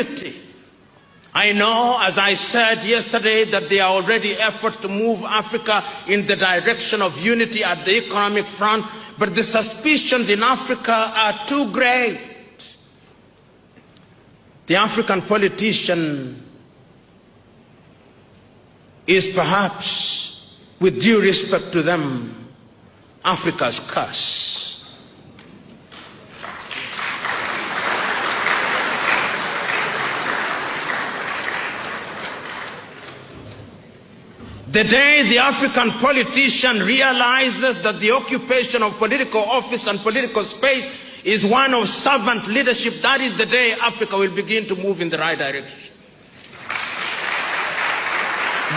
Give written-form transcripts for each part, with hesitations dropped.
unity. I know, as I said yesterday, that there are already efforts to move Africa in the direction of unity at the economic front, but the suspicions in Africa are too great. The African politician is perhaps, with due respect to them, Africa's curse. The day the African politician realizes that the occupation of political office and political space is one of servant leadership, that is the day Africa will begin to move in the right direction.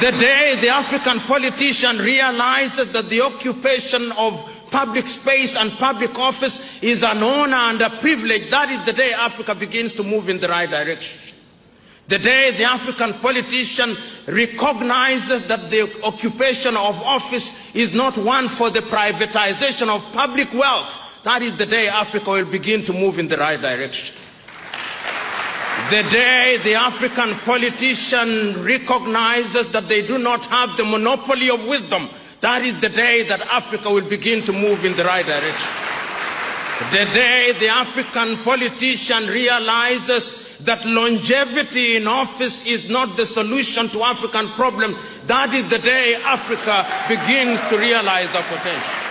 The day the African politician realizes that the occupation of public space and public office is an honor and a privilege, that is the day Africa begins to move in the right direction. The day the African politician recognizes that the occupation of office is not one for the privatization of public wealth, that is the day Africa will begin to move in the right direction. The day the African politician recognizes that they do not have the monopoly of wisdom, that is the day that Africa will begin to move in the right direction. The day the African politician realizes that longevity in office is not the solution to African problems, that is the day Africa begins to realize the potential.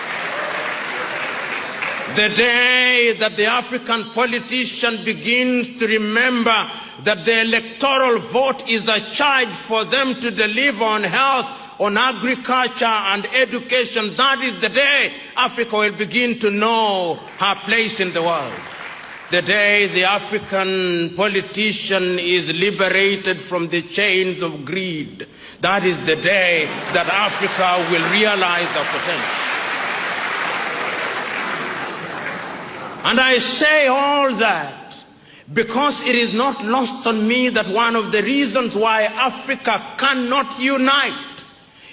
The day that the African politician begins to remember that the electoral vote is a charge for them to deliver on health, on agriculture and education, that is the day Africa will begin to know her place in the world. The day the African politician is liberated from the chains of greed, that is the day that Africa will realize the potential. And I say all that because it is not lost on me that one of the reasons why Africa cannot unite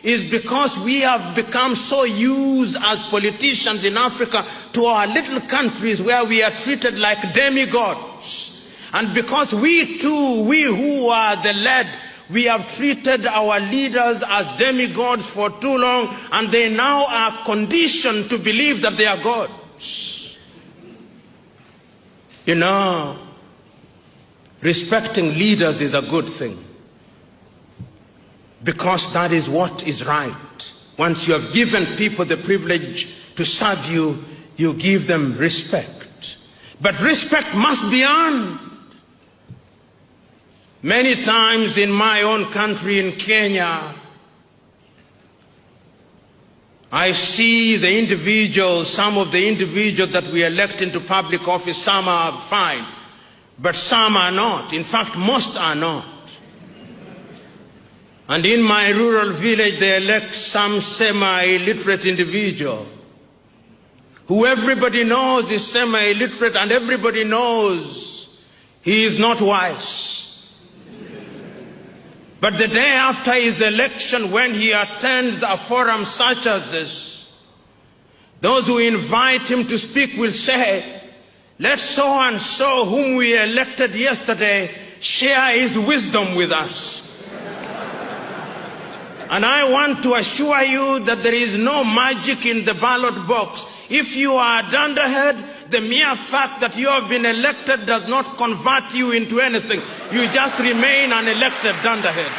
is because we have become so used as politicians in Africa to our little countries where we are treated like demigods. And because we too, we who are the led, we have treated our leaders as demigods for too long, and they now are conditioned to believe that they are gods. You know, respecting leaders is a good thing, because that is what is right. Once you have given people the privilege to serve you, you give them respect. But respect must be earned. Many times in my own country, in Kenya, I see the individuals, some of the individuals that we elect into public office, some are fine, but some are not. In fact, most are not. And in my rural village, they elect some semi-illiterate individual who everybody knows is semi-illiterate, and everybody knows he is not wise. But the day after his election, when he attends a forum such as this, those who invite him to speak will say, let so-and-so whom we elected yesterday share his wisdom with us. And I want to assure you that there is no magic in the ballot box. If you are a dunderhead, the mere fact that you have been elected does not convert you into anything. You just remain an elected dunderhead.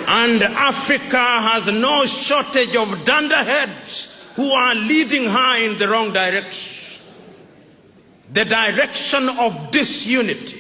And Africa has no shortage of dunderheads who are leading her in the wrong direction. The direction of disunity.